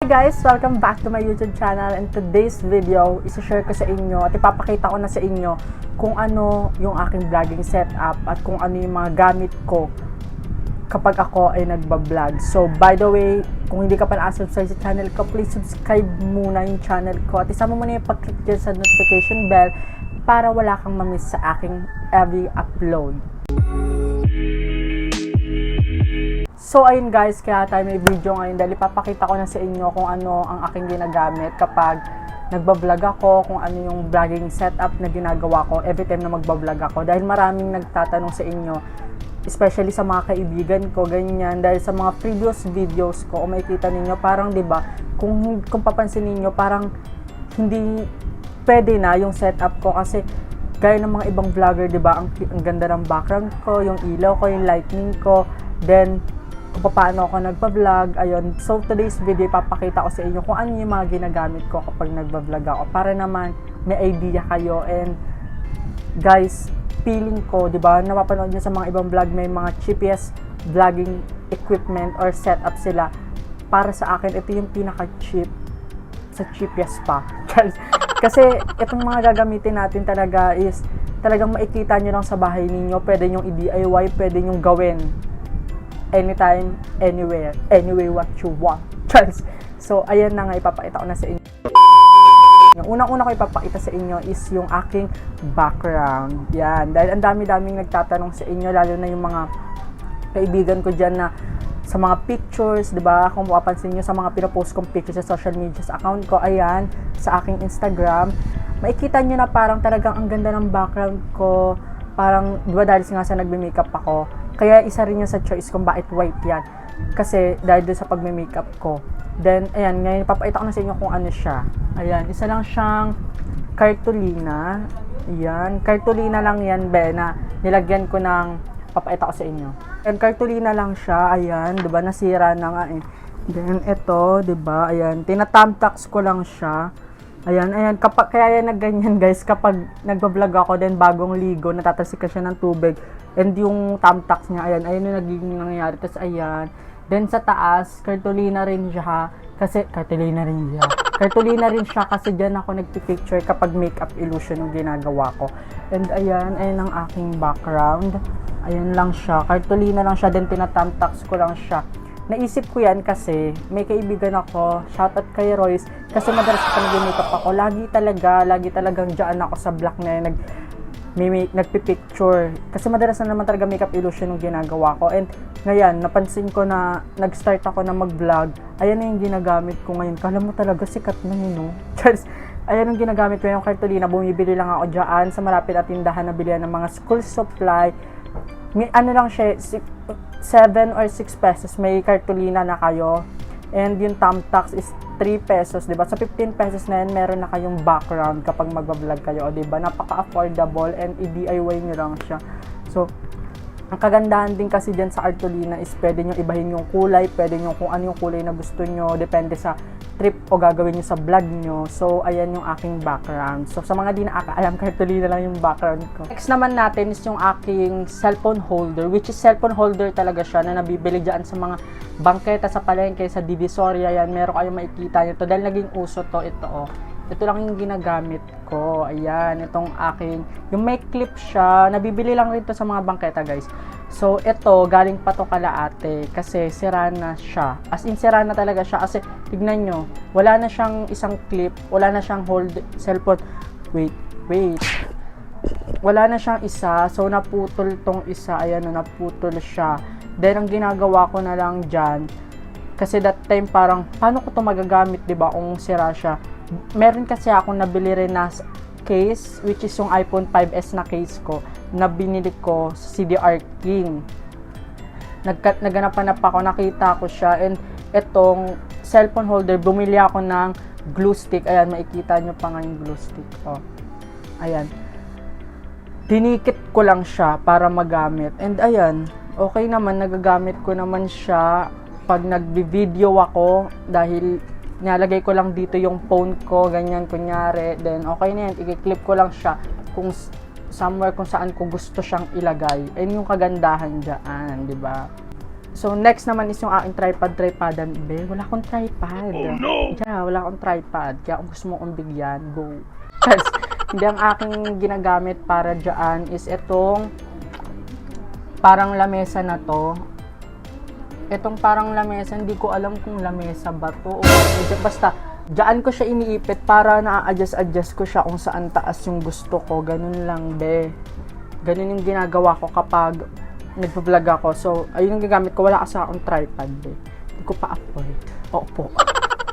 guys! Welcome back to my YouTube channel, and today's video, isa-share ko sa inyo at ipapakita ko na sa inyo kung ano yung aking vlogging setup at kung ano yung mga gamit ko kapag ako ay nagbablog. So by the way, kung hindi ka pa na-subscribe sa channel ko, please subscribe muna yung channel ko at isama mo na yung pag-click dyan sa notification bell para wala kang mamiss sa aking every upload. So ayun guys, kaya tayo may video ngayon dahil ipapakita ko na sa inyo kung ano ang aking ginagamit kapag nagbablog ako, kung ano yung vlogging setup na ginagawa ko every time na magbablog ako. Dahil maraming nagtatanong sa inyo, especially sa mga kaibigan ko, ganyan, dahil sa mga previous videos ko, kung makikita ninyo, parang 'di ba, kung papansin niyo parang hindi pwede na yung setup ko kasi gaya ng mga ibang vlogger, 'di ba, ang ganda ng background ko, yung ilaw ko, yung lightning ko, then kung paano ako nagpa-vlog, ayun. So today's video, ipapakita ko sa inyo kung ano yung mga ginagamit ko kapag nagba-vlog ako para naman may idea kayo. And guys, feeling ko, 'di ba, napapanood niyo sa mga ibang vlog may mga cheapest vlogging equipment or setup sila. Para sa akin, ito yung pinaka-cheap sa cheapest pa. Kasi itong mga gagamitin natin talaga is talagang makikita niyo lang sa bahay ninyo, pwede niyo i-DIY, pwede niyo gawin anytime, anywhere, anyway what you want. So, ayan na nga, ipapakita ko na sa inyo. Yung unang-una ko ipapakita sa inyo is yung aking background. Yan, dahil ang dami-daming nagtatanong sa inyo, lalo na yung mga kaibigan ko dyan na sa mga pictures, di ba? Kung mapapansin nyo sa mga pinapost kong pictures sa social media sa account ko, ayan, sa aking Instagram, makikita nyo na parang talagang ang ganda ng background ko. Parang, di ba, dahil nga sa nagme-makeup ako, kaya isa rin yun sa choice kung bakit white yan. Kasi dahil doon sa pagme-makeup ko. Then, ayan, ngayon ipapakita ko na sa inyo kung ano siya. Ayan, isa lang siyang cartolina. Ayan, cartolina lang yan, be, na nilagyan ko ng, papakita ko sa inyo. And cartolina lang siya, ayan, diba, nasira na nga eh. Then, ito, diba, ayan, tinatamtax ko lang siya. Ayan, kaya yan nagganyan guys, kapag nagbablog ako, then bagong ligo, natatalsik siya ng tubig. And yung thumbtacks niya, ayan yung nagiging nangyayari. Tapos ayan, then sa taas, cartolina rin siya. Cartolina rin siya kasi dyan ako nagpipicture kapag makeup illusion yung ginagawa ko. And ayan ang aking background. Ayan lang siya, cartolina lang siya, then tinathumbtacks ko lang siya. Naisip ko yan kasi may kaibigan ako, shoutout kay Royce, kasi madalas ko nag-makeup ako. Lagi talagang dyan ako sa block na yan, nagpipicture. Kasi madalas na naman talaga makeup illusion yung ginagawa ko. And ngayon, napansin ko na nag-start ako na mag-vlog. Ayan na yung ginagamit ko ngayon. Kala mo talaga sikat na yun, no? Ayan yung ginagamit ko yung cartolina. Bumibili lang ako dyan sa malapit na tindahan na bilihan ng mga school supply. May ano lang siya, 7 or 6 pesos may cartolina na kayo. And yung thumbtacks is 3 pesos, diba? Sa 15 pesos na yan, meron na kayong background kapag magbablog kayo, diba? Napaka-affordable and i-DIY nyo lang siya. So, ang kagandahan din kasi dyan sa cartolina is pwede nyo ibahin yung kulay, pwede nyo kung ano yung kulay na gusto nyo, depende sa trip o gagawin nyo sa vlog nyo. So, ayan yung aking background. So, sa mga di nakakaalam, cartolina lang yung background ko. Next naman natin is yung aking cellphone holder, which is cellphone holder talaga siya na nabibili dyan sa mga bangketa sa palengke, sa Divisoria, yan. Meron kayong makikita nyo to dahil naging uso to, ito oh. Ito lang yung ginagamit ko. Ayan, itong aking, yung may clip siya, nabibili lang rin to sa mga bangketa guys. So, ito, galing pa to kalaate kasi sira na siya. As in, sira na talaga siya kasi, tignan nyo, wala na siyang isang clip, wala na siyang cellphone. Wait. Wala na siyang isa, so naputol tong isa, ayan, naputol siya. Then, ang ginagawa ko na lang dyan, kasi that time parang, paano ko to magagamit, diba, kung sira siya? Meron kasi akong nabili rin na case, which is yung iPhone 5S na case ko, na binili ko sa CDR King. Naganap-hanap ako, nakita ko siya, and itong cellphone holder, bumili ako ng glue stick. Ayan, makikita nyo pa nga yung glue stick. Oh. Ayan. Dinikit ko lang siya para magamit. And ayan, okay naman, nagagamit ko naman siya pag nagbi-video ako dahil nalagay ko lang dito yung phone ko, ganyan, kunyari. Then, okay na yan. I-clip ko lang siya kung somewhere kung saan ko gusto siyang ilagay. And yung kagandahan dyan, di ba? So, next naman is yung aking tripodan. Be, wala akong tripod. Oh, no! Yeah, wala akong tripod. Kaya kung gusto mo kong bigyan, go. Kasi, hindi ang aking ginagamit para dyan is itong parang lamesa na to. Itong parang lamesa, hindi ko alam kung lamesa ba to. O, basta, dyan ko siya iniipit para na-adjust ko siya kung saan taas yung gusto ko. Ganun lang, be. Ganun yung ginagawa ko kapag nagpa-vlog ako. So, ayun yung gagamit ko. Wala kasi akong tripod, be. Hindi ko pa afford. Opo.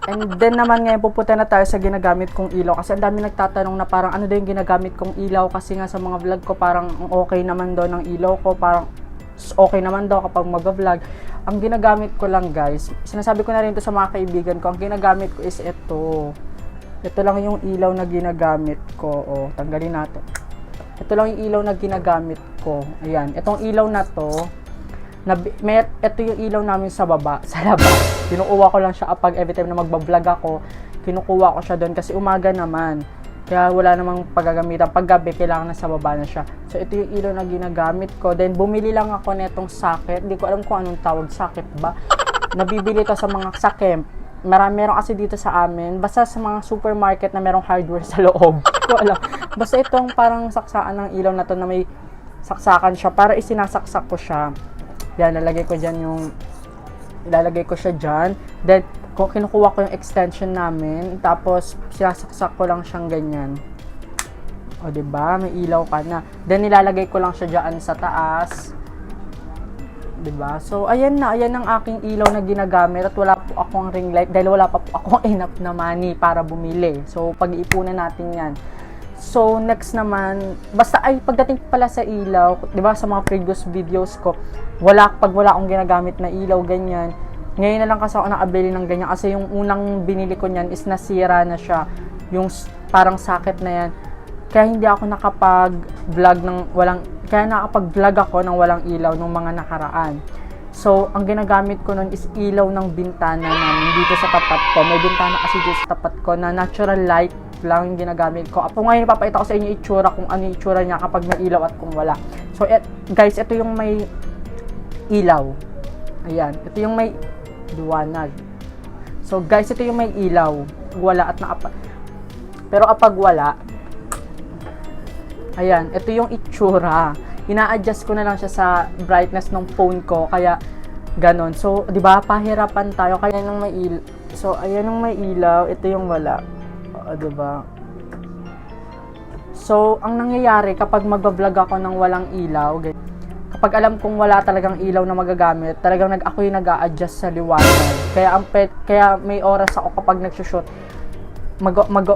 And then naman ngayon, pupunta na tayo sa ginagamit kong ilaw. Kasi ang dami nagtatanong na parang ano daw yung ginagamit kong ilaw. Kasi nga sa mga vlog ko, parang okay naman daw ng ilaw ko. Parang okay naman daw kapag mag-vlog. Ang ginagamit ko lang, guys, sinasabi ko na rin to sa mga kaibigan ko, ang ginagamit ko is ito. Ito lang yung ilaw na ginagamit ko. O, tanggalin natin. Ito lang yung ilaw na ginagamit ko. Ayan. Itong ilaw na to, ito yung ilaw namin sa baba, sa labas. Kinukuha ko lang siya kapag every time na magbablog ako, kinukuha ko siya doon kasi umaga naman. Kaya wala namang paggagamitan. Pag gabi, kailangan na sa baba na siya. So, ito yung ilaw na ginagamit ko. Then, bumili lang ako netong socket. Hindi ko alam kung anong tawag, socket ba? Nabibili to sa mga sakemp. Meron kasi dito sa amin. Basta sa mga supermarket na merong hardware sa loob. Hindi ko alam. Basta itong parang saksaan ng ilaw na to na may saksakan siya. Para isinasaksak ko siya. Yan, ilalagay ko siya dyan. Then, kung kinukuha ko yung extension namin, tapos sinasaksak ko lang siyang ganyan. O, diba? May ilaw ka na. Then, nilalagay ko lang siya dyan sa taas. Diba? So, ayan ang aking ilaw na ginagamit at wala po akong ring light dahil wala pa po akong enough na money para bumili. So, pag-iipunan natin yan. So, next naman, basta pagdating pala sa ilaw, diba, sa mga previous videos ko, pag wala akong ginagamit na ilaw, ganyan. Ngayon na lang kasi ako nakabili ng ganyan kasi yung unang binili ko niyan is nasira na siya. Yung parang socket na yan. Kaya hindi ako nakapag-vlog ako ng walang ilaw nung mga nakaraan. So, ang ginagamit ko nun is ilaw ng bintana namin dito sa tapat ko. May bintana kasi dito sa tapat ko na natural light lang yung ginagamit ko. Apo ngayon, ipapakita ko sa inyo itsura kung ano yung itsura niya kapag may ilaw at kung wala. So, guys, ito yung may ilaw. Ayan. Ito yung may liwanag. So, guys, ito yung may ilaw. Wala at pero kapag wala, ayan, ito yung itsura. Ina-adjust ko na lang siya sa brightness ng phone ko, kaya ganon. So, 'di ba, pahirapan tayo kaya nang may ilaw. So, ayan yung may ilaw, ito yung wala. 'Di ba? So, ang nangyayari kapag magba-vlog ako ng walang ilaw, kapag alam kong wala talagang ilaw na magagamit, talagang ako yung nag-a-adjust sa liwanag. Kaya may oras ako kapag nagsushoot.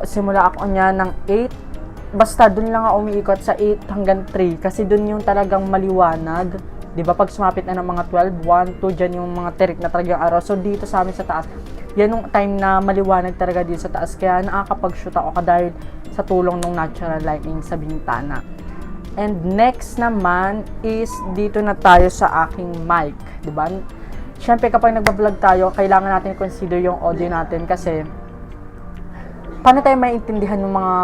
Simula ako niya ng 8. Basta dun lang ako umiikot sa 8 hanggang 3 kasi dun yung talagang maliwanag. 'Di ba? Pag sumapit na ng mga 12, 1, 2, dyan yung mga tirik na talagang araw. So dito sa amin sa taas, yan yung time na maliwanag talaga dito sa taas. Kaya nakakapag-shoot ako dahil sa tulong ng natural lighting sa bintana. And next naman is dito na tayo sa aking mic, 'di ba? Syempre kapag nagba-vlog tayo, kailangan natin consider yung audio natin kasi paano tayo maintindihan ng mga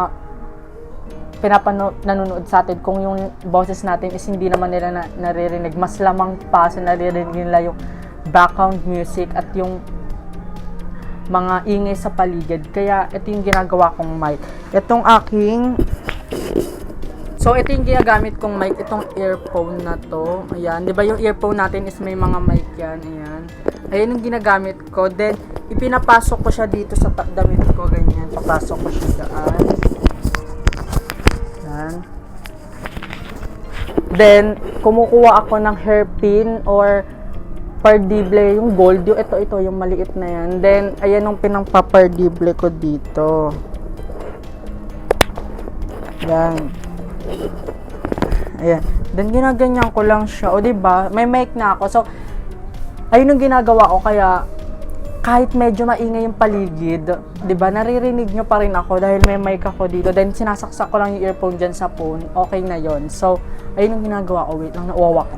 nanonood sa atin kung yung boses natin is hindi naman nila naririnig. Mas lamang pa sa naririnig nila yung background music at yung mga ingay sa paligid. Kaya ito yung ginagawa kong mic. Ito yung ginagamit kong mic, itong earphone na to. Ayan, 'di ba yung earphone natin is may mga mic yan. Ayan yung ginagamit ko. Then ipinapasok ko siya dito sa damit ko, ganyan. Papasok ko siya dyan. Then, kumukuha ako ng hairpin or pardible, yung gold, yung ito, yung maliit na yan. Then, ayan yung pinang-pardible ko dito. Yan. Ayan. Then, ginaganyan ko lang siya. O, diba? May mic na ako. So, ayun yung ginagawa ko. Kaya, kahit medyo maingay yung paligid, 'di ba? Naririnig nyo pa rin ako dahil may mic ako dito. Then sinasaksak ko lang yung earphone diyan sa phone. Okay na 'yon. So, ayun yung ginagawa ko. Wait lang, nauwawa ko.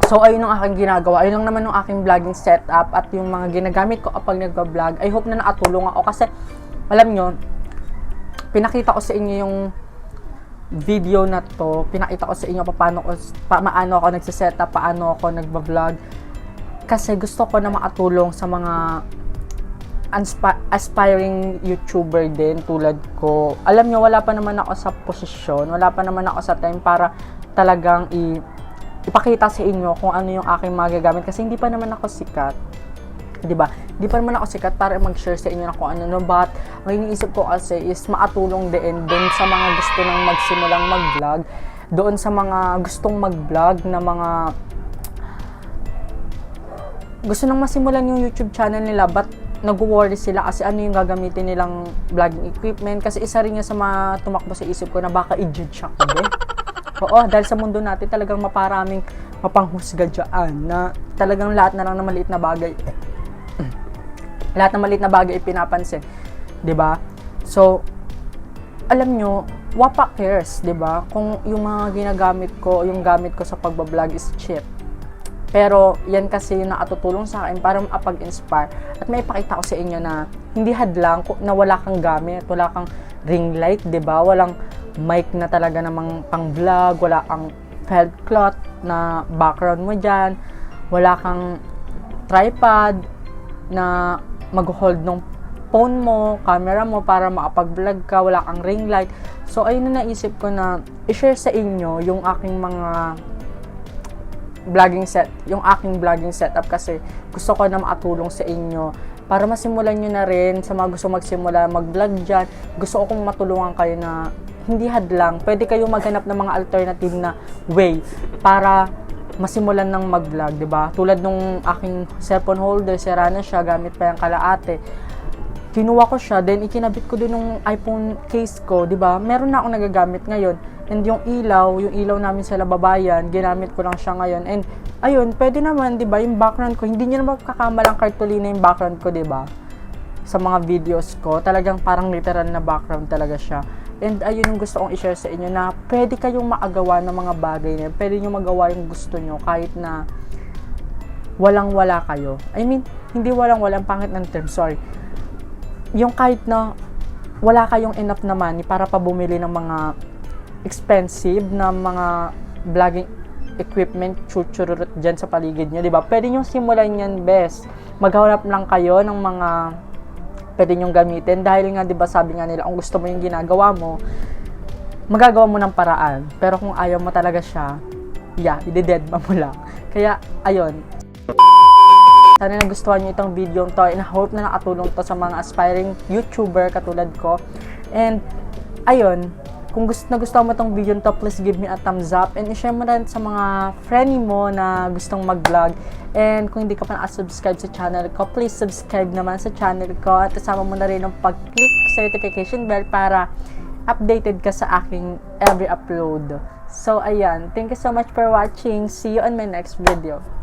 So, ayun ang aking ginagawa. Ayun lang naman yung aking vlogging setup at yung mga ginagamit ko kapag nagba-vlog. I hope na nakatulong ako kasi alam nyo, pinakita ko sa inyo yung video na to, pinakita ko sa inyo paano ako nagsiset up, paano ako nagba-vlog. Kasi gusto ko na makatulong sa mga aspiring YouTuber din tulad ko. Alam nyo, wala pa naman ako sa posisyon, wala pa naman ako sa time para talagang ipakita sa inyo kung ano yung aking magagamit kasi hindi pa naman ako sikat. 'Di ba? Hindi pa naman ako sikat para mag-share sa inyo na kung ano, but ang iniisip ko kasi is makatulong din doon sa mga gusto nang magsimulang mag-vlog, doon sa mga gustong mag-vlog na mga gusto nang masimulan yung YouTube channel nila but nag-worry sila kasi ano yung gagamitin nilang vlogging equipment, kasi isa rin nga sa mga tumakbo sa isip ko na baka i-judge ako din. Oo, dahil sa mundo natin talagang maparaming mapanghusga dyan na talagang lahat na lang na maliit na bagay lahat ng maliit na bagay ipinapansin, 'di ba? So, alam nyo, wapa cares, 'di ba? Kung yung mga ginagamit ko, yung gamit ko sa pagba-vlog is cheap. Pero yan kasi yung nakatutulong sa akin para makapag-inspire at may ipakita ko sa inyo na hindi hadlang na wala kang gamit, wala kang ring light, 'di ba? Walang mic na talaga namang pang-vlog, wala kang felt cloth na background mo diyan, wala kang tripod na mag-hold ng phone mo, camera mo para makapag-vlog ka, wala kang ring light. So, ayun na naisip ko na i-share sa inyo yung aking mga aking vlogging setup kasi gusto ko na makatulong sa inyo para masimulan nyo na rin sa mga gusto magsimula mag-vlog dyan. Gusto ko kung matulungan kayo na hindi hadlang. Pwede kayo maghanap ng mga alternative na way para masimulan ng mag-vlog, 'di ba? Tulad nung aking cellphone holder, sira na siya, gamit pa yung kalaate. Kinuha ko siya, then ikinabit ko din ng iPhone case ko, 'di ba? Meron na akong nagagamit ngayon. And yung ilaw namin sa lababayan, ginamit ko lang siya ngayon. And ayun, pwede naman, 'di ba? Yung background ko, hindi niyo naman kakamalang cartolina yung background ko, 'di ba? Sa mga videos ko, talagang parang literal na background talaga siya. And ayun yung gusto kong i-share sa inyo na pwede kayong maagawa ng mga bagay na pwede nyo magawa yung gusto nyo kahit na walang-wala kayo. I mean, hindi walang-walang pangit ng term, sorry. Yung kahit na wala kayong enough na money para pa bumili ng mga expensive na mga vlogging equipment, chuchururut dyan sa paligid nyo, diba? Pwede nyo simulan yan, best. Maghanap lang kayo ng mga pwede nyong gamitin dahil nga 'di ba sabi nga nila kung gusto mo yung ginagawa mo, magagawa mo ng paraan, pero kung ayaw mo talaga siya, i-dead mo lang. Kaya ayun, sana nagustuhan niyo itong video to, and I hope na nakatulong to sa mga aspiring YouTuber katulad ko. And ayun, kung nagustuhan mo itong video to, please give me a thumbs up and i-share mo rin sa mga friend mo na gustong mag-vlog. And kung hindi ka pa na-subscribe sa channel ko, please subscribe naman sa channel ko at kasama mo na rin ang pag-click sa notification bell para updated ka sa aking every upload. So, ayan. Thank you so much for watching. See you on my next video.